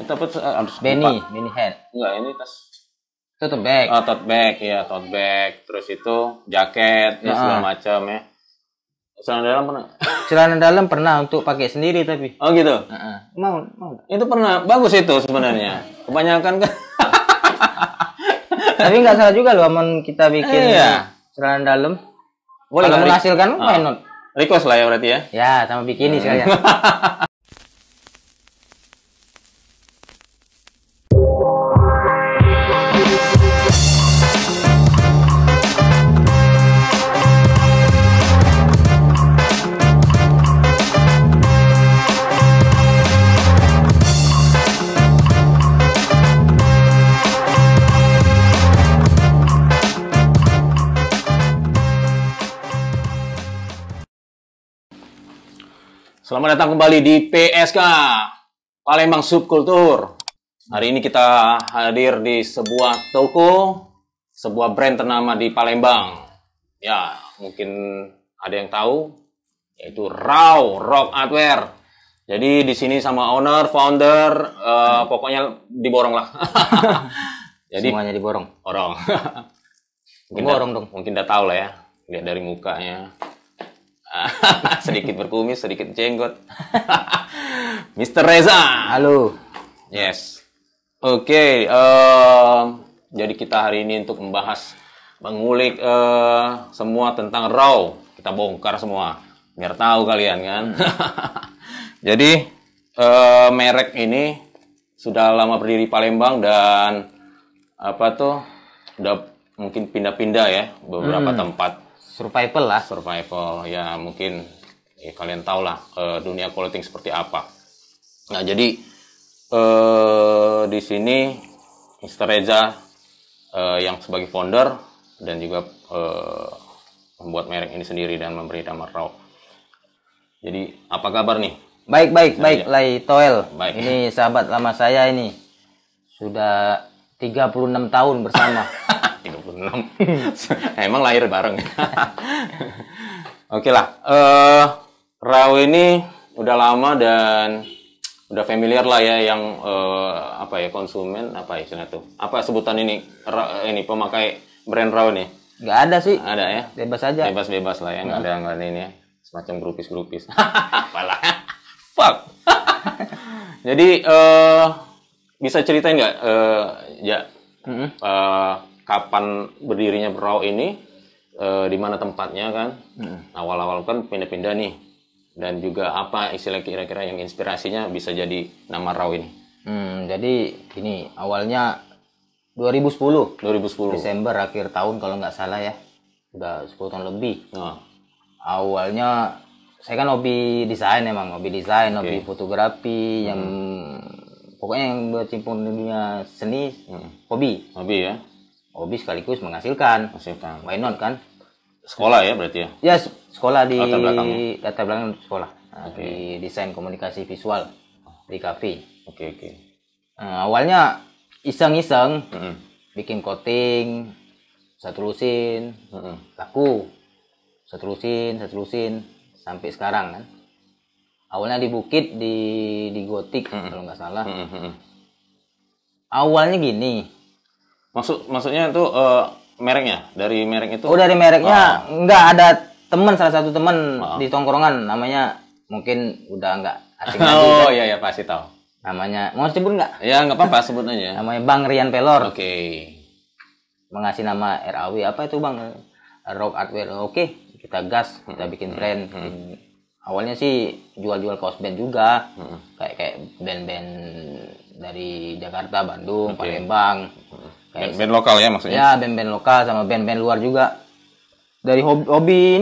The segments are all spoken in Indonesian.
tapi harus Benny hat. Enggak, ini tas Tote bag. Oh, tote bag ya, tote bag. Terus itu jaket ya segala macam ya. Celana dalam pernah? Celana dalam pernah untuk pakai sendiri tapi. Oh gitu. Mau. Itu pernah bagus itu sebenarnya. Kebanyakan kan. Tapi nggak salah juga loh, aman kita bikin celana dalam. Boleh kalau menghasilkan why not? Request lah ya berarti ya. Ya, sama bikini sekalian. Selamat datang kembali di PSK Palembang Subkultur. Hari ini kita hadir di sebuah toko, sebuah brand ternama di Palembang. Ya, mungkin ada yang tahu, yaitu Raw Rock Artwear. Jadi di sini sama owner, founder, pokoknya diborong lah. Jadi semuanya diborong. Borong dong. Mungkin udah tahu lah ya, lihat dari mukanya. Sedikit berkumis, sedikit jenggot. Mr. Reza. Halo. Yes. Oke. Jadi kita hari ini untuk mengulik semua tentang Raw. Kita bongkar semua, biar tahu kalian kan. Jadi merek ini sudah lama berdiri di Palembang dan udah mungkin pindah-pindah ya beberapa tempat. Survival ya, mungkin ya, kalian tahu lah dunia clothing seperti apa. Nah, jadi di sini Mr. Reza yang sebagai founder dan juga membuat merek ini sendiri dan memberi nama Raw. Jadi apa kabar nih? Baik, Lai Toel. Baik. Ini sahabat lama saya ini. Sudah 36 tahun bersama. 36. Emang lahir bareng. Oke lah. Raw ini udah lama dan udah familiar lah ya yang konsumen istilahnya tuh. Apa sebutan ini pemakai brand Raw nih? Nggak ada sih. Ada ya? Bebas aja. Bebas lah ya, nggak ada ini ya. Semacam grupis. Apalah. Fuck. Jadi bisa ceritain nggak kapan berdirinya Raw ini, di mana tempatnya kan? Awal-awal kan pindah-pindah nih, dan juga apa istilah kira-kira yang inspirasinya bisa jadi nama Raw ini? Jadi ini awalnya 2010 Desember akhir tahun kalau nggak salah ya, udah 10 tahun lebih. Awalnya saya kan hobi desain, hobi fotografi, yang pokoknya yang bercimpung di dunia seni, hobi ya. Hobi sekaligus menghasilkan. Why not kan? Sekolah ya berarti ya? Ya, sekolah di latar belakang sekolah. Di desain komunikasi visual di kafe. Oke. Awalnya iseng-iseng bikin coating, saya terusin, laku. Saya terusin sampai sekarang kan. Awalnya di Bukit, di Gotik kalau nggak salah. Awalnya gini. Maksudnya itu mereknya, dari merek itu? Oh, dari mereknya nggak, ada salah satu teman di tongkrongan, namanya mungkin udah nggak asing lagi. Oh iya pasti tahu. Namanya mau sebut nggak? Ya nggak apa-apa, sebut aja. Namanya Bang Rian Pelor. Oke. Mengasih nama RAW, apa itu Bang? Rock Artwear. Oke, kita gas, kita bikin brand. Awalnya sih jual-jual kaos band juga, kayak band-band dari Jakarta, Bandung, Palembang. Band lokal ya maksudnya? Ya, band-band lokal sama band-band luar juga. Dari hobi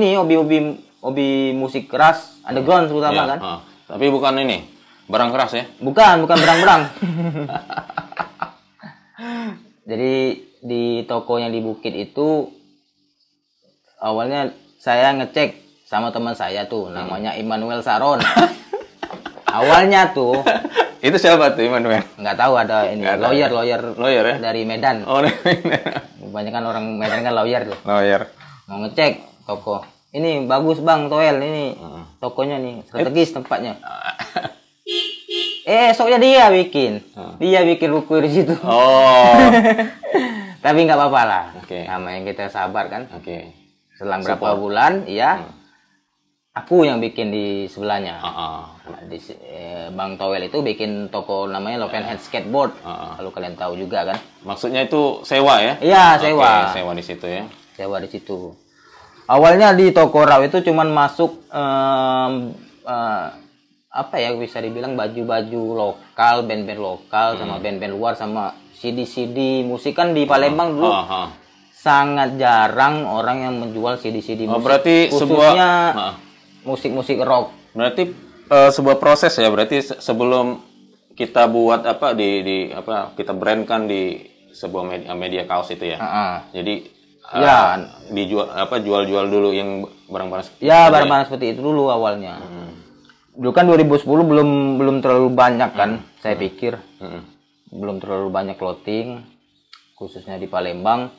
musik keras, underground terutama kan. Tapi bukan ini, barang keras ya? Bukan berang-berang. Jadi di tokonya di Bukit itu awalnya saya ngecek sama teman saya tuh, namanya Immanuel Saron. Awalnya tuh. Itu siapa tuh Immanuel? Nggak tahu, ada ini lawyer ya? dari Medan. Oh, dari Medan. Kebanyakan orang Medan kan lawyer tuh. Lawyer. Mau ngecek toko. Ini bagus Bang Toel, ini tokonya nih, strategis tempatnya. Esoknya dia bikin. Dia bikin buku di situ. Oh. Tapi nggak apa-apa lah. Oke. Namanya kita sabar kan. Oke. Selang berapa bulan, ya. Aku yang bikin di sebelahnya. Bang Towel itu bikin toko namanya Love and Hand Skateboard. Kalau kalian tahu juga kan. Maksudnya itu sewa ya? Iya, sewa. Sewa di situ ya. Sewa di situ. Awalnya di toko Raw itu cuman masuk apa ya, bisa dibilang baju-baju lokal, band-band lokal sama band-band luar sama CD-CD musik. Kan di Palembang dulu sangat jarang orang yang menjual CD-CD musik. Berarti khususnya musik-musik rock. Berarti sebuah proses ya. Berarti sebelum kita buat apa kita brandkan di sebuah media kaos itu ya. Jadi jual-jual dulu yang barang-barang seperti itu. Barang-barang seperti itu dulu awalnya. Dulu kan 2010 belum terlalu banyak kan, saya pikir. Belum terlalu banyak clothing, khususnya di Palembang.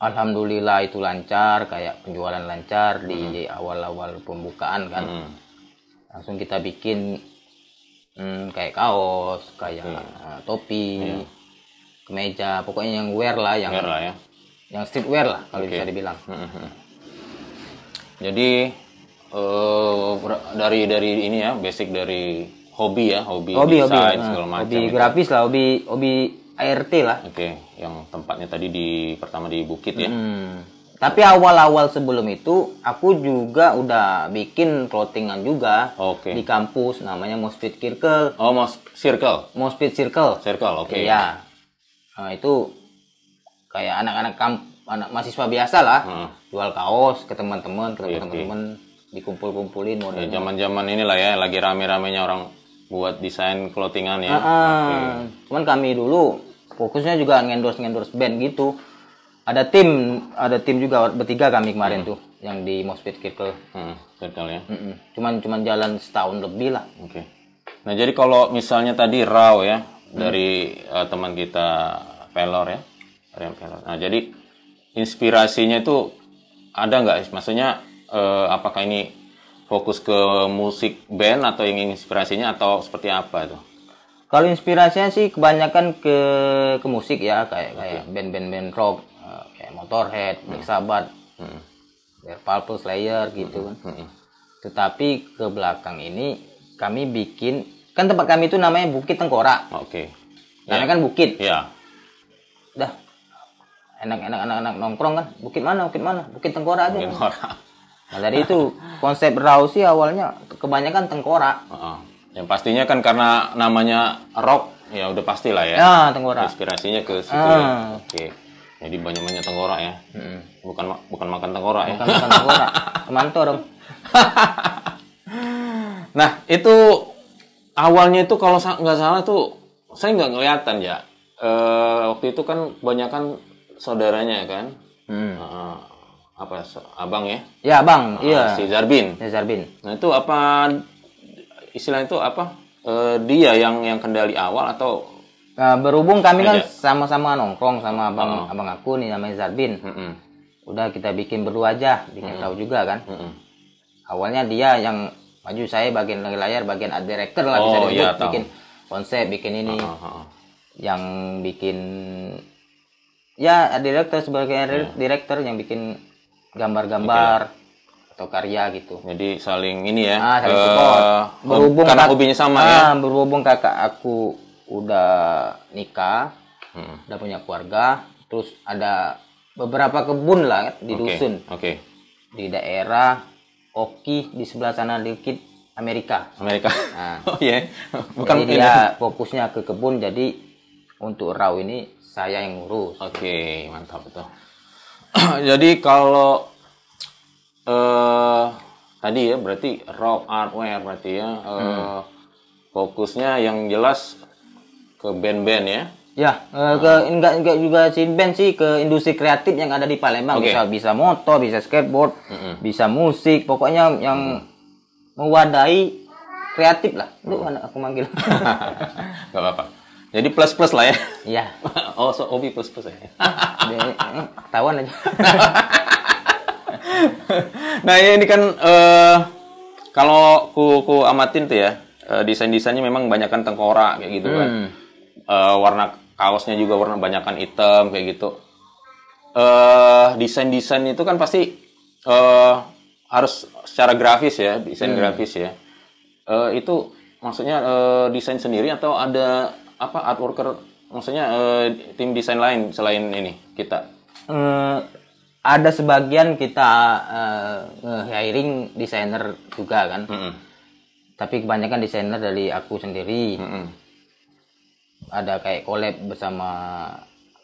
Alhamdulillah itu lancar, kayak penjualan lancar di awal-awal pembukaan kan. Langsung kita bikin kayak kaos, kayak topi, kemeja, pokoknya yang wear lah, yang streetwear lah kalau bisa dibilang. Jadi dari ini ya, basic dari hobi desain segala macam. Hobi grafis lah, hobi ART lah. Yang tempatnya tadi pertama di Bukit ya. Tapi awal-awal sebelum itu aku juga udah bikin clothingan juga di kampus, namanya Mospit Circle. Mospit Circle. Iya. Nah, itu kayak anak mahasiswa biasa lah, jual kaos ke teman-teman, dikumpul-kumpulin model. Zaman-zaman inilah ya, lagi rame-ramenya orang buat desain clothingan ya. Cuman kami dulu fokusnya juga ngendorse band gitu. Ada tim juga bertiga kami kemarin tuh yang di Mospit Circle. Circle ya. Cuman jalan setahun lebih lah. Nah, jadi kalau misalnya tadi Raw ya, dari teman kita Pelor ya. Nah, jadi inspirasinya itu ada nggak? Maksudnya apakah ini fokus ke musik band atau yang inspirasinya atau seperti apa itu? Kalau inspirasinya sih kebanyakan ke musik ya, kayak band-band rock, kayak Motorhead, Black Sabbath, Deep Purple, Slayer gitu kan. Tetapi ke belakang ini kami bikin, kan tempat kami itu namanya Bukit Tengkorak. Namanya kan Bukit. Dah enak-enak anak-anak nongkrong kan. Bukit mana? Bukit Tengkorak aja. Nah, dari itu konsep Raw sih awalnya kebanyakan tengkorak. Yang pastinya kan karena namanya rock, ya udah pastilah ya. Tengkorak. Inspirasinya ke situ ya. Jadi banyak-banyak tengkorak ya. Bukan makan tengkorak ya. Bukan makan tengkorak. Manto dong. Nah, itu awalnya itu kalau nggak salah tuh saya nggak kelihatan ya. Waktu itu kan kebanyakan saudaranya kan. Abang ya? Ya, abang. Iya. Si Zarbin. Nah, itu apa istilahnya itu apa? Dia yang kendali awal atau berhubung kami kan sama-sama nongkrong sama abang aku nih namanya Zarbin. Udah kita bikin berdua aja, bikin tahu juga kan. Awalnya dia yang maju, saya bagian layar, bagian art director lah bisa disebut, bikin konsep, bikin ini. Yang bikin art director sebagai director yang bikin gambar-gambar atau karya gitu. Jadi saling ini ya. Saling support. Berhubung karena hobinya sama ya. Berhubung kakak aku udah nikah, udah punya keluarga, terus ada beberapa kebun lah di dusun. Di daerah Oki di sebelah sana dikit Amerika. Nah, bukan jadi dia fokusnya ke kebun, jadi untuk Raw ini saya yang ngurus. Mantap itu. Jadi kalau tadi ya berarti Raw Artwear berarti ya fokusnya yang jelas ke band-band ya. Enggak juga si band sih, ke industri kreatif yang ada di Palembang. Bisa motor, bisa skateboard, bisa musik, pokoknya yang mewadahi kreatif lah. Lu aku manggil. Gak apa-apa. Jadi plus lah ya. Iya. Hobi plus ya. Ketahuan aja. Nah, ini kan kalau ku amatin tuh ya, desain-desainnya memang banyakkan tengkorak kayak gitu kan. Warna kaosnya juga warna banyakkan hitam kayak gitu. Desain-desain itu kan pasti harus secara grafis ya, desain grafis ya. Itu maksudnya desain sendiri atau ada apa art worker, maksudnya tim desain lain selain ini kita? Ada sebagian kita hiring desainer juga kan. Tapi kebanyakan desainer dari aku sendiri. Ada kayak collab bersama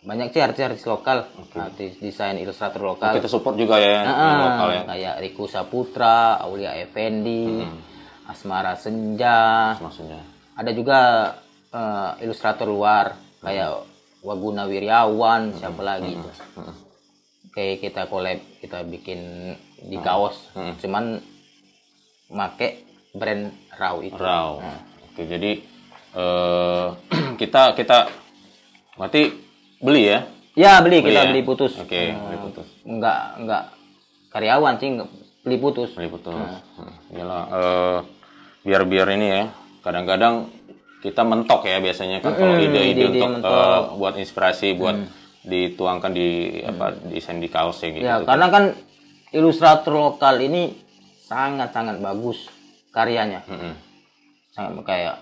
banyak sih artis-artis lokal, artis desain ilustrator lokal. Kita support juga ya yang lokal ya. Kayak Riku Saputra, Aulia Effendi, Asmara Senja. Ada juga ilustrator luar kayak Waguna Wiryawan, siapa lagi. Kayak kita collab, kita bikin di kaos. Cuman make brand Raw itu. Raw. Oke, jadi kita berarti beli ya? Ya, beli kita beli putus. Oke, beli putus. Enggak karyawan sih, beli putus. Beli putus. Iyalah, biar ini ya. Kadang-kadang kita mentok ya biasanya kan kalau ide-ide untuk buat inspirasi buat dituangkan di apa desain di kaos ya gitu. Ya, karena kan ilustrator lokal ini sangat-sangat bagus karyanya. Sangat kayak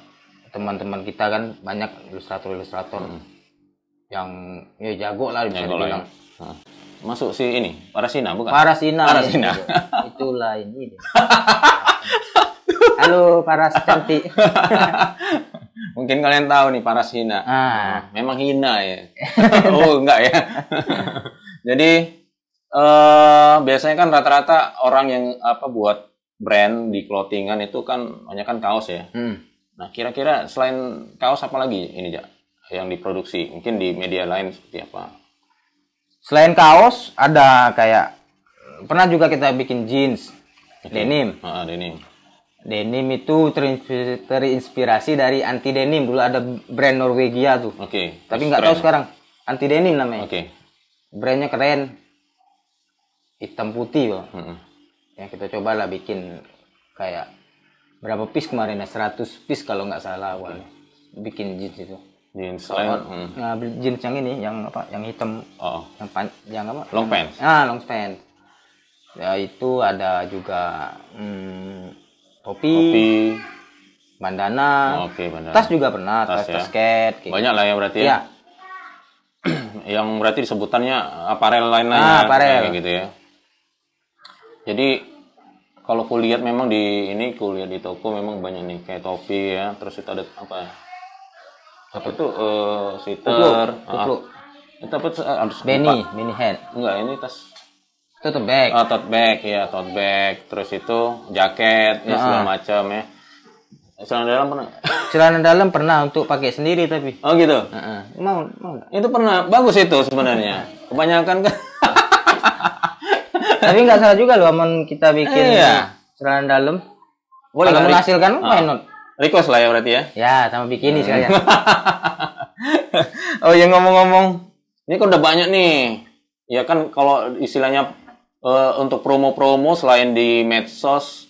teman-teman kita kan banyak ilustrator-ilustrator yang ya jago lah bisa dibilang. Ya. Masuk si ini Parasina bukan? Parasina. Ya, itulah ini. Halo Paras cantik. Mungkin kalian tahu nih Parasina. Memang hina ya. Oh enggak ya. Jadi biasanya kan rata-rata orang yang apa buat brand di clothingan itu kan banyak kan kaos ya. Nah, kira-kira selain kaos apa lagi ini Ja yang diproduksi? Mungkin di media lain seperti apa? Selain kaos ada kayak pernah juga kita bikin jeans, denim. Denim. Denim itu terinspirasi dari anti denim. Dulu ada brand Norwegia tuh. Tapi nggak tahu sekarang. Anti denim namanya. Brandnya keren. Hitam putih loh. Ya kita cobalah bikin kayak berapa piece kemarin ya? 100 piece kalau nggak salah awalnya. Bikin jeans itu. Jeans jeans yang ini, yang apa? Yang hitam. Yang apa? Long pants. Long pants. Ya itu ada juga topi, bandana, bandana. Tas juga pernah, tas skate. Banyak lah ya berarti ya. Yang berarti disebutannya aparel lain-lain kayak gitu ya. Jadi kalau kulihat memang di ini kulihat di toko memang banyak nih kayak topi ya, terus itu ada apa ya? Apa itu sweater, itu apa harus Benny hat. Enggak, ini tas tote bag. Tote bag ya, tote bag. Terus itu jaket ya segala macam ya. Celana dalam pernah? Celana dalam pernah untuk pakai sendiri tapi. Oh gitu. Mau. Itu pernah bagus itu sebenarnya. Kebanyakan kan. Tapi nggak salah juga loh, aman kita bikin celana dalam. Boleh kalau menghasilkan why not? Request lah ya berarti ya. Ya, sama bikini sekalian. Oh ya ngomong-ngomong, ini kan udah banyak nih. Ya kan kalau istilahnya untuk promo-promo selain di medsos,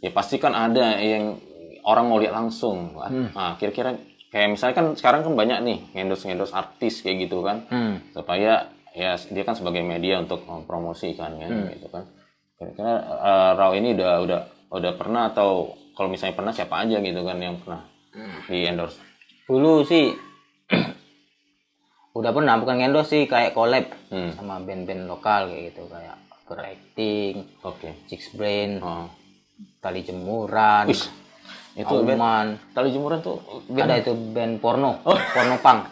ya pasti kan ada yang orang mau lihat langsung. Nah, kira-kira kayak misalnya kan sekarang kan banyak nih ngendorse artis kayak gitu kan, supaya ya dia kan sebagai media untuk mempromosikan kan, gitu kan. Kira-kira Raw ini udah pernah atau kalau misalnya pernah siapa aja gitu kan yang pernah di endorse? Dulu sih udah pernah, bukan endorse sih, kayak collab sama band-band lokal kayak gitu, kayak Acting, Six Brain, Tali Jemuran, itu band Tali Jemuran tuh ada itu band porno, porno punk,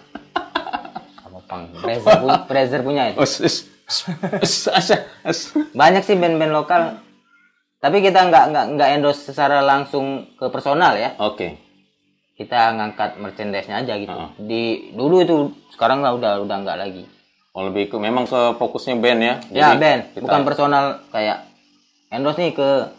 Brazer punya itu. Banyak sih band-band lokal. Tapi kita nggak endorse secara langsung ke personal ya. Kita ngangkat merchandise-nya aja gitu. Dulu itu, sekarang lah udah nggak lagi. Lebih ke memang ke fokusnya band ya. Ya band, bukan personal kayak endorse nih ke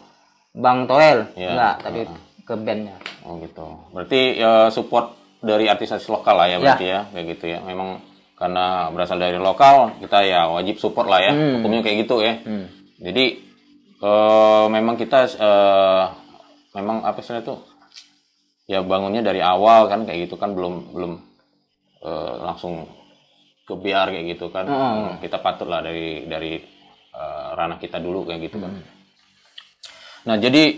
Bang Toel, enggak, tapi ke bandnya. Oh gitu. Berarti support dari artis-artis lokal lah ya berarti ya, kayak gitu ya. Memang karena berasal dari lokal, kita ya wajib support lah ya. Hukumnya kayak gitu ya. Jadi memang kita memang apa sih itu ya bangunnya dari awal kan kayak gitu kan, belum langsung kebiar kayak gitu kan. Kita patut lah dari ranah kita dulu kayak gitu kan. Nah jadi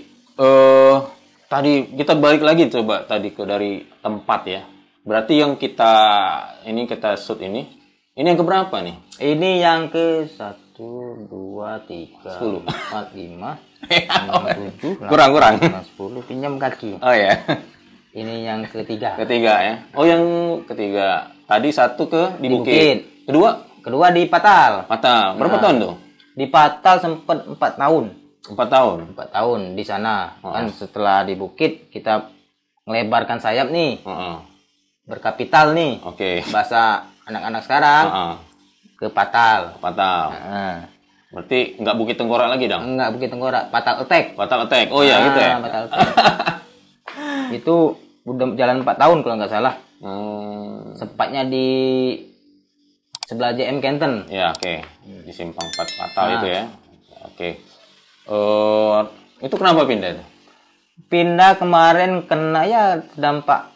tadi kita balik lagi coba tadi ke dari tempat ya. Berarti yang kita shoot ini yang keberapa nih? Ini yang ke 1, 2, 3, 10, 4, 5, 6, 7, kurang 10, pinjam kaki. Oh ya. Ini yang ketiga. Ketiga ya. Oh yang ketiga. Tadi satu di Bukit. Kedua di Patal. Berapa tahun tuh? Di Patal sempat 4 tahun. 4 tahun. 4 tahun di sana. Kan setelah di Bukit kita melebarkan sayap nih. Berkapital nih. Oke. Bahasa anak-anak sekarang. Ke Patal. Berarti nggak Bukit Tengkorak lagi dong? Nggak Bukit Tengkorak, Patal Attack. Oh iya gitu ya. Patal Attack. Itu udah jalan 4 tahun kalau nggak salah. Sepatnya di sebelah JM Kenten. Ya, oke. Di Simpang 4 Patal itu ya. Oke. Itu kenapa pindah itu? Pindah kemarin kena ya dampak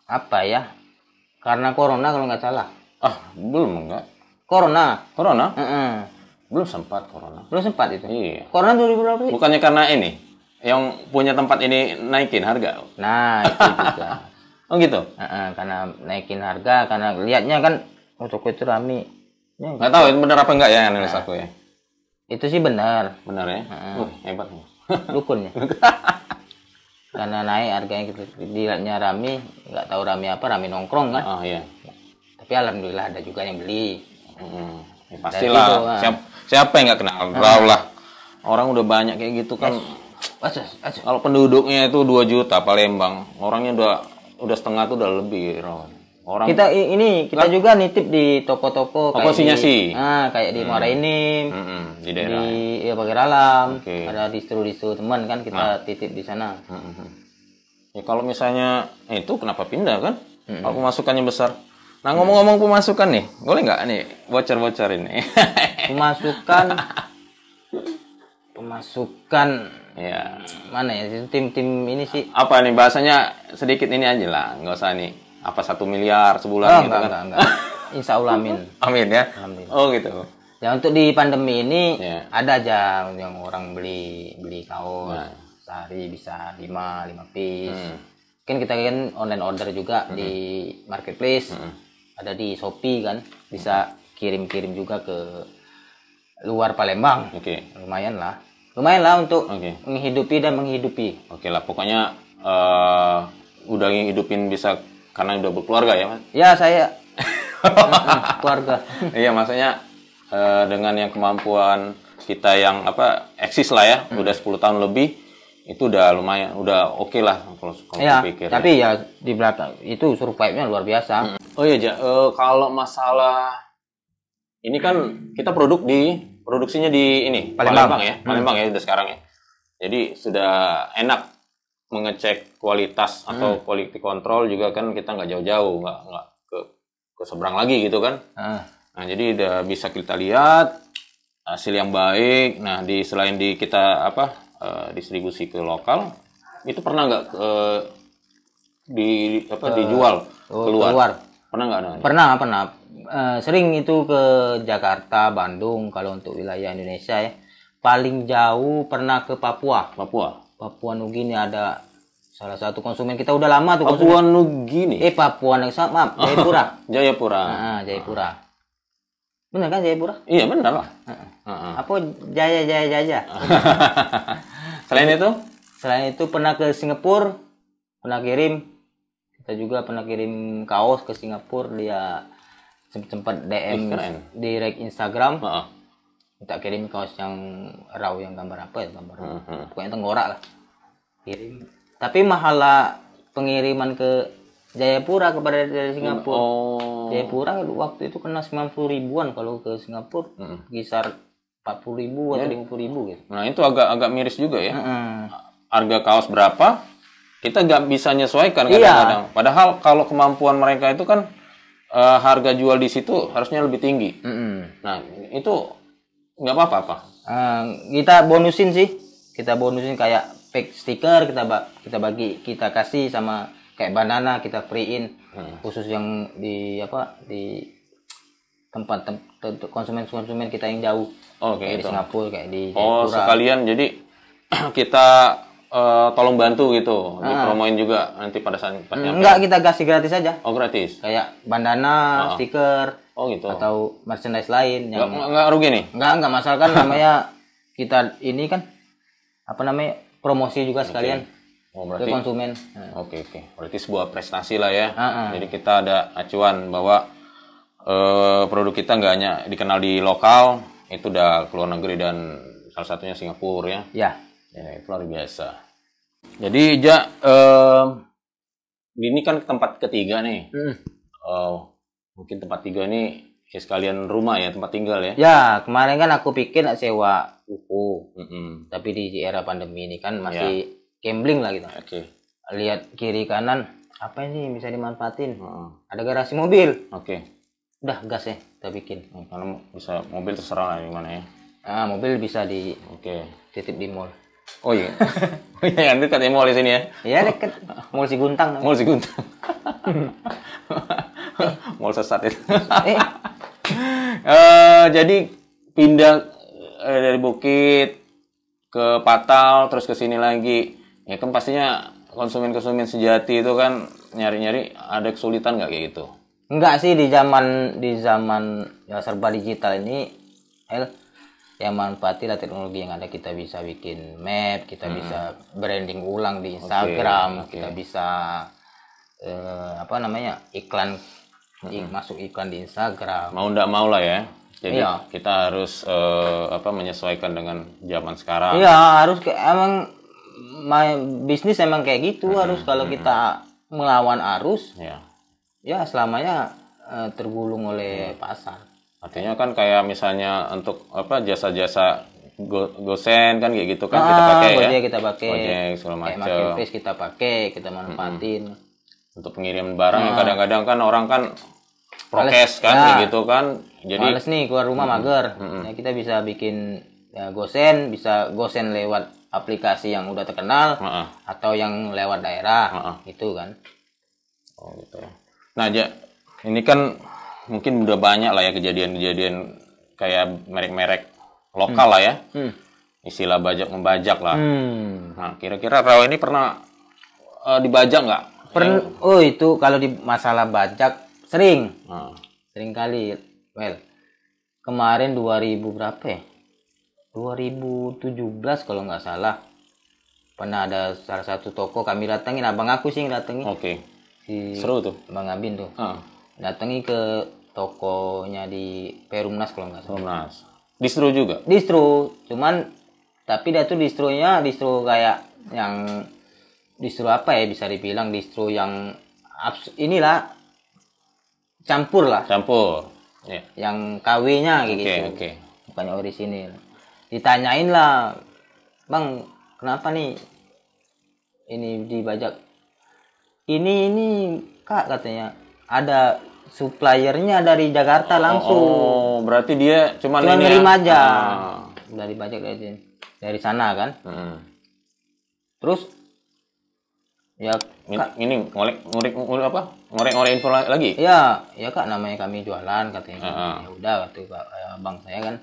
apa ya? Karena corona kalau nggak salah. Belum enggak. Corona? Belum sempat corona. Belum sempat itu? Iya. Corona 2020? Bukannya karena ini? Yang punya tempat ini naikin harga? Nah, itu juga. Oh gitu? Karena naikin harga, karena lihatnya kan toko itu rame. Nggak tahu itu benar apa enggak ya analis aku ya? Itu sih benar. Benar ya? Hebat. Dukunnya. Karena naik harganya gitu. Dilihatnya rame, nggak tahu rame apa, rame nongkrong kan? Iya. Tapi alhamdulillah ada juga yang beli. Ya, pastilah. Siapa yang nggak kenal raw lah. Orang udah banyak kayak gitu kan. Kalau penduduknya itu 2 juta Palembang, orangnya udah setengah tuh udah lebih raw. Kita juga nitip di toko-toko kayak sinyasi. Kayak di Muara Enim, di daerah. Di Pagar Alam. Ada distro teman kan kita titip di sana. Ya kalau misalnya itu kenapa pindah kan? Kalau pemasukannya besar. Nah ngomong-ngomong pemasukan nih, boleh nggak nih bocor-bocor ini? Pemasukan ya mana ya tim ini sih? Apa nih bahasanya sedikit ini aja lah, nggak usah nih apa 1 miliar sebulan gitu kan? Enggak. Insya Allah amin. Amin ya. Oh gitu. Ya untuk di pandemi ini ada aja yang orang beli kaos sehari bisa 5 piece. Kan kita kan online order juga di marketplace. Ada di Shopee kan, bisa kirim juga ke luar Palembang. Lumayan lah untuk menghidupi. Oke lah, pokoknya udah ngehidupin bisa karena udah berkeluarga ya Mas? Ya saya keluarga. Iya maksudnya dengan yang kemampuan kita yang eksis lah ya, udah 10 tahun lebih. Itu udah lumayan, udah oke lah kalau dipikir. Tapi ya di belakang itu survive-nya luar biasa. Oh iya, kalau masalah ini kan kita produksinya di Palembang ya, Palembang ya udah sekarang ya. Jadi sudah enak mengecek kualitas atau quality control juga kan kita nggak jauh-jauh, nggak ke seberang lagi gitu kan. Nah jadi udah bisa kita lihat hasil yang baik. Nah selain kita distribusi ke lokal, itu pernah nggak dijual keluar? Pernah nggak? Pernah. Sering itu ke Jakarta, Bandung kalau untuk wilayah Indonesia ya. Paling jauh pernah ke Papua Nugini. Ada salah satu konsumen kita udah lama tuh. Papua Nugini? Maaf, Jayapura. Jayapura. Benar kan Jayapura? Iya benar lah. Apa Jaya. Selain itu pernah ke Singapura, pernah kirim. Kita juga pernah kirim kaos ke Singapura. Dia sempat DM direct Instagram. Minta kirim kaos yang raw, yang gambar apa ya, pokoknya tengkorak lah. Kirim. Tapi mahal lah pengiriman ke Jayapura kepada dari Singapura. Jayapura waktu itu kena 90 ribuan, kalau ke Singapura kisar 40 ribu atau 50 ribu gitu. Nah itu agak miris juga ya. Harga kaos berapa kita nggak bisa nyesuaikan kadang-kadang. Padahal kalau kemampuan mereka itu kan harga jual di situ harusnya lebih tinggi. Nah itu nggak apa-apa. Kita bonusin kayak pack stiker kita kasih sama kayak banana kita free-in khusus yang di tempat konsumen kita yang jauh. Kayak di Singapura, kayak di Jayapura. Sekalian jadi kita tolong bantu gitu, dipromoin juga nanti pada saat pas nyampe. Enggak, kita kasih gratis aja. Oh, gratis. Kayak bandana, stiker, gitu. Atau merchandise lain yang enggak rugi nih. Enggak masalah kan namanya kita ini kan promosi juga sekalian. Berarti ke konsumen. Oke. Berarti sebuah prestasi lah ya. Jadi kita ada acuan bahwa produk kita nggak hanya dikenal di lokal, itu udah keluar negeri dan salah satunya Singapura ya. Ya, itu luar biasa. Jadi ini kan tempat ketiga nih. Mungkin tempat tiga ini ya sekalian rumah ya, tempat tinggal ya. Ya, kemarin kan aku pikir nak sewa ruko. Tapi di era pandemi ini kan masih gambling lah kita. Lihat kiri kanan, apa ini bisa dimanfaatin? Ada garasi mobil. Udah gas ya, kita bikin. Karena bisa mobil terserah lah di mana ya. Mobil bisa titip di mall. Oh iya. Yang dekat ya mall di sini ya. Iya, dekat. Mall Siguntang. Mall Siguntang. Mall sesat itu. Jadi pindah dari Bukit ke Patal terus ke sini lagi. Ya kan pastinya konsumen sejati itu kan nyari-nyari ada kesulitan nggak kayak gitu? Enggak sih, di zaman ya serba digital ini, yang manfaatilah teknologi yang ada. Kita bisa bikin map, kita bisa branding ulang di Instagram, kita bisa iklan, masuk iklan di Instagram. Mau ndak mau lah ya. Jadi kita harus menyesuaikan dengan zaman sekarang. Iya, harus emang bisnis emang kayak gitu. Harus kalau kita melawan arus, ya selamanya tergulung oleh pasar. Artinya kan kayak misalnya untuk jasa-jasa gosen kan kayak gitu kan kita pakai Gojek kita pakai. Gojek segala macam. Kayak marketplace kita pakai, kita manfaatin. Untuk pengiriman barang yang kadang-kadang kan orang kan prokes kan kayak gitu kan. Jadi males nih keluar rumah mager. Ya, kita bisa bikin gosen, bisa gosen lewat aplikasi yang udah terkenal atau yang lewat daerah gitu kan. Oh gitu ya. Nah, ini kan mungkin udah banyak lah ya kejadian-kejadian kayak merek-merek lokal lah ya. Istilah bajak membajak lah. Nah, kira-kira Raw ini pernah dibajak nggak? Oh, itu kalau di masalah bajak sering. Sering kali. Kemarin 2000 berapa ya? 2017 kalau nggak salah. Pernah ada salah satu toko kami datengin, abang aku sih yang datengin. Seru tuh. Bang Abin tuh. Datangi ke tokonya di Perumnas kalau nggak salah. Perumnas. Distro juga? Distro. Cuman, tapi dia tuh distronya distro kayak yang distro apa ya, bisa dibilang distro yang inilah campur lah. Yang KW-nya kayak gitu. Bukannya orisinil. Ditanyain lah, Bang, kenapa nih ini dibajak? Ini Kak, katanya ada suppliernya dari Jakarta langsung. Berarti dia cuma nerima aja. Dari bajak dari sana kan. Terus ya ini ngorek info lagi? Ya Kak, namanya kami jualan katanya. Ya udah, waktu Bang saya kan.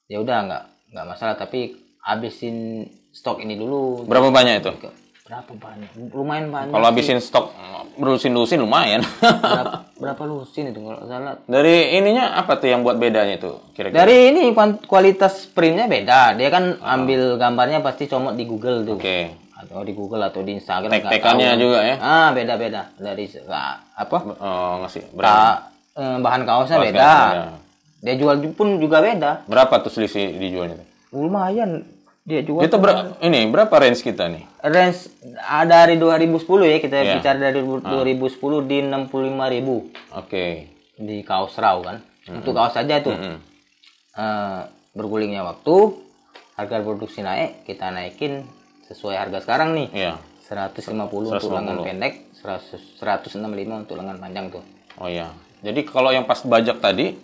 Ya udah nggak masalah, tapi habisin stok ini dulu. Berapa banyak itu? Berapa banyak? Lumayan banyak. Kalau habisin stok berusin-lusin lumayan. Berapa lusin itu kalau salah? Dari ininya apa tuh yang buat bedanya itu kira-kira? Dari ini kualitas printnya beda. Dia kan ambil gambarnya pasti comot di Google tuh. Atau di Google atau di Instagram. Tekannya juga ya? Beda-beda. Dari ngasih bahan kaosnya beda. Dia jual pun juga beda. Berapa tuh selisih dijualnya? Lumayan. Dia jual. Itu berapa range kita nih? Range dari 2010 ya, kita bicara dari 2010 di 65.000. Di kaos raw kan. Untuk kaos saja tuh. Bergulingnya waktu, harga produksi naik, kita naikin sesuai harga sekarang nih. 150 untuk lengan pendek, 165 untuk lengan panjang tuh. Oh iya. Jadi kalau yang pas bajak tadi,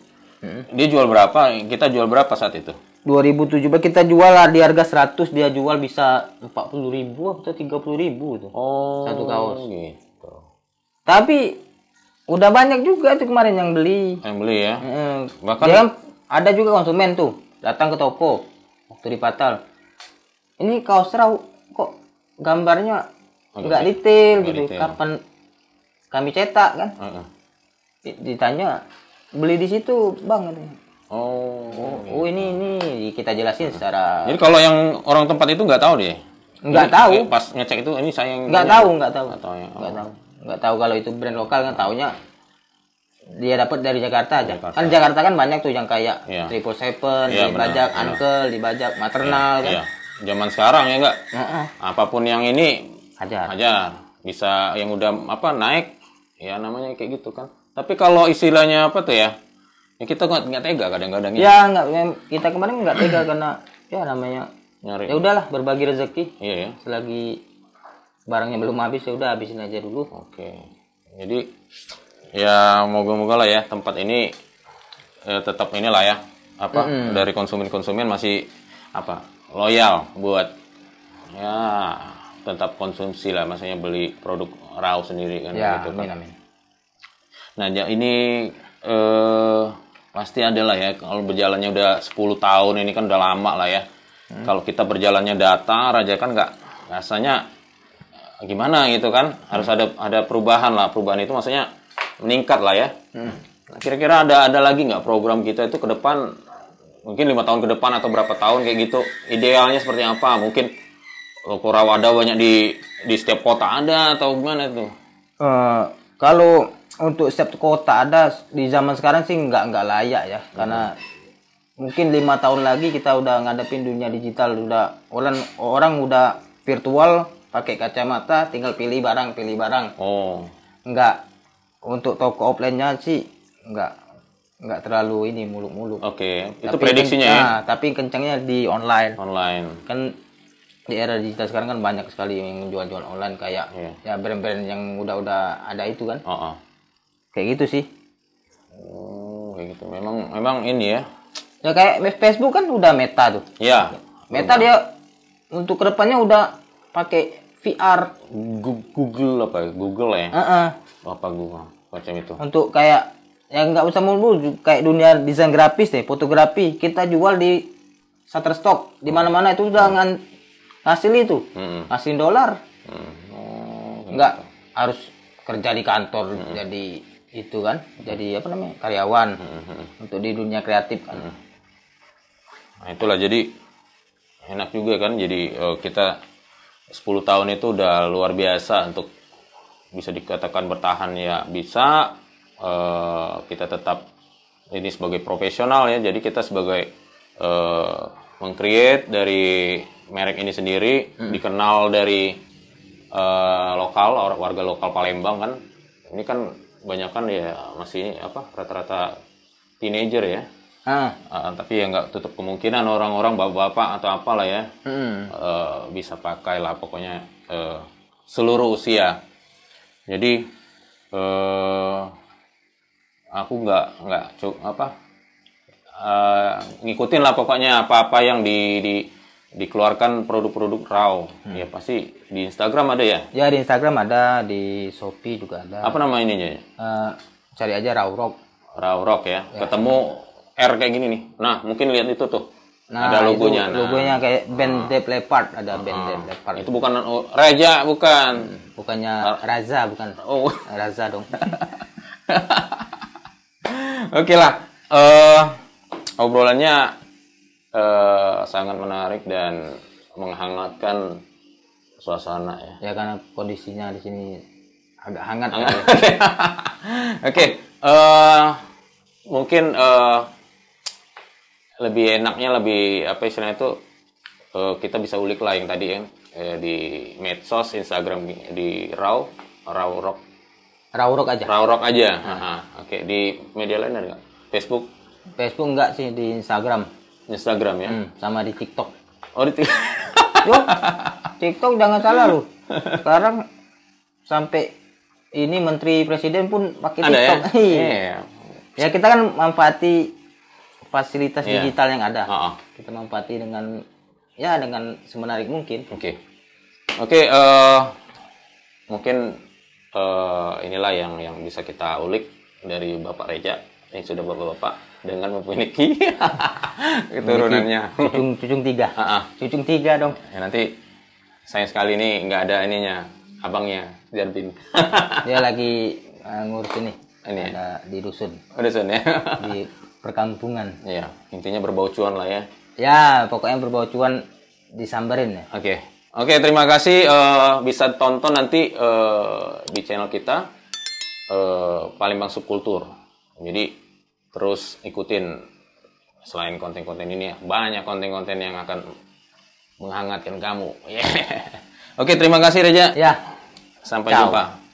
dia jual berapa? Kita jual berapa saat itu? 2017 kita jual lah di harga 100, dia jual bisa 40.000 atau 30.000 tuh. Oh, satu kaos. Gitu. Tapi udah banyak juga tuh kemarin yang beli. Yang beli ya. Bahkan dia ada juga konsumen tuh datang ke toko waktu di Patal. Ini kaos raw kok gambarnya nggak detail gitu. Detail. Kapan kami cetak kan? Ditanya beli di situ bang. Oh ini kita jelasin secara. Jadi kalau yang orang tempat itu nggak tahu deh. Nggak tahu. Pas ngecek itu ini saya yang. Nggak tahu. Nggak tahu kalau itu brand lokal kan, taunya dia dapat dari Jakarta aja. Kan Jakarta kan banyak tuh yang kayak 777, dibajak, Uncle, dibajak, Maternal kan. Zaman sekarang ya enggak. Apapun yang ini hajar. Bisa yang udah naik ya namanya kayak gitu kan. Tapi kalau istilahnya apa tuh ya? Ya kita nggak tega kadang-kadang. Ya nggak, kita kemarin nggak tega karena ya namanya nyari. Ya udahlah berbagi rezeki. Iya ya. Selagi barangnya belum habis ya udah habisin aja dulu. Oke. Jadi ya moga-moga lah ya tempat ini tetap inilah ya dari konsumen masih loyal buat ya tetap konsumsi lah, maksudnya beli produk raw sendiri kan ya, gitu kan. Amin. Nah ini pasti ada lah ya kalau berjalannya udah 10 tahun ini kan udah lama lah ya. Kalau kita berjalannya datar aja kan nggak rasanya gimana gitu kan, harus ada perubahan lah. Perubahan itu maksudnya meningkat lah ya. Nah, kira-kira ada lagi nggak program kita itu ke depan, mungkin 5 tahun ke depan atau berapa tahun kayak gitu, idealnya seperti apa? Mungkin toko raw ada banyak di setiap kota ada atau gimana itu? Kalau untuk setiap kota ada, di zaman sekarang sih nggak layak ya, karena mungkin 5 tahun lagi kita udah ngadepin dunia digital, udah orang udah virtual, pakai kacamata, tinggal pilih barang. Nggak, untuk toko offline-nya sih nggak terlalu ini muluk-muluk. Oke. Itu prediksinya ya. Tapi kencangnya di online. Kan di era digital sekarang kan banyak sekali yang jual online kayak ya brand-brand yang udah ada itu kan. Kayak gitu sih. Kayak gitu. Memang ini ya. Ya kayak Facebook kan udah Meta tuh. Iya. Meta dia untuk kedepannya udah pakai VR. Google apa ya? Google ya? Apa Google? Macam itu. Untuk kayak yang nggak usah mulu kayak dunia desain grafis deh, fotografi kita jual di Shutterstock di mana-mana itu udah hasil itu, hasil dolar. Nggak harus kerja di kantor jadi itu kan, jadi karyawan untuk di dunia kreatif kan. Nah itulah jadi enak juga kan, jadi kita 10 tahun itu udah luar biasa untuk bisa dikatakan bertahan ya bisa. Kita tetap ini sebagai profesional ya, jadi kita sebagai meng-create dari merek ini sendiri, dikenal dari warga lokal Palembang kan. Ini kan banyak kan ya masih rata-rata teenager ya. Tapi ya nggak tutup kemungkinan orang-orang bapak-bapak atau apalah ya bisa pakai lah pokoknya seluruh usia. Jadi aku nggak ngikutin lah pokoknya apa yang dikeluarkan produk-produk raw. Ya pasti di Instagram ada ya? Ya di Instagram ada, di Shopee juga ada. Apa nama ininya? Cari aja Raw Rock. Raw Rock ya. Ketemu R kayak gini nih. Nah mungkin lihat itu tuh. Nah, ada logonya. Logonya kayak band Def Leppard, ada band Def Leppard. Itu bukan Raja, bukan. Bukannya Raza, bukan. Oh, Raza dong. Oke lah. Obrolannya sangat menarik dan menghangatkan suasana ya. Ya karena kondisinya di sini agak hangat. Oke. Mungkin lebih enaknya istilahnya itu kita bisa ulik lah yang tadi ya di medsos, Instagram di Raw Rock aja. Oke. Di media lain ada nggak? Facebook enggak sih, di Instagram ya. Sama di TikTok. Oh di TikTok. Yo, TikTok jangan salah lu, sekarang sampai ini menteri presiden pun pakai TikTok. Ya? Ya kita kan manfaati fasilitas digital yang ada. Kita manfaati dengan semenarik mungkin. Oke, mungkin inilah yang bisa kita ulik dari Bapak Reja yang sudah bapak-bapak dengan memiliki keturunannya. Cucung 3. Cucung 3 dong. Ya, nanti sayang sekali nih nggak ada ininya, abangnya Jardin. Dia lagi ngurus ini ada di dusun. Dusun ya. Di perkampungan. Iya, intinya berbau cuan lah ya. Ya, pokoknya berbau cuan disamberin ya. Oke, terima kasih. Bisa tonton nanti di channel kita Palembang Subkultur. Jadi terus ikutin, selain konten-konten ini banyak konten-konten yang akan menghangatkan kamu. Oke, terima kasih Reja. Ya. Sampai jumpa.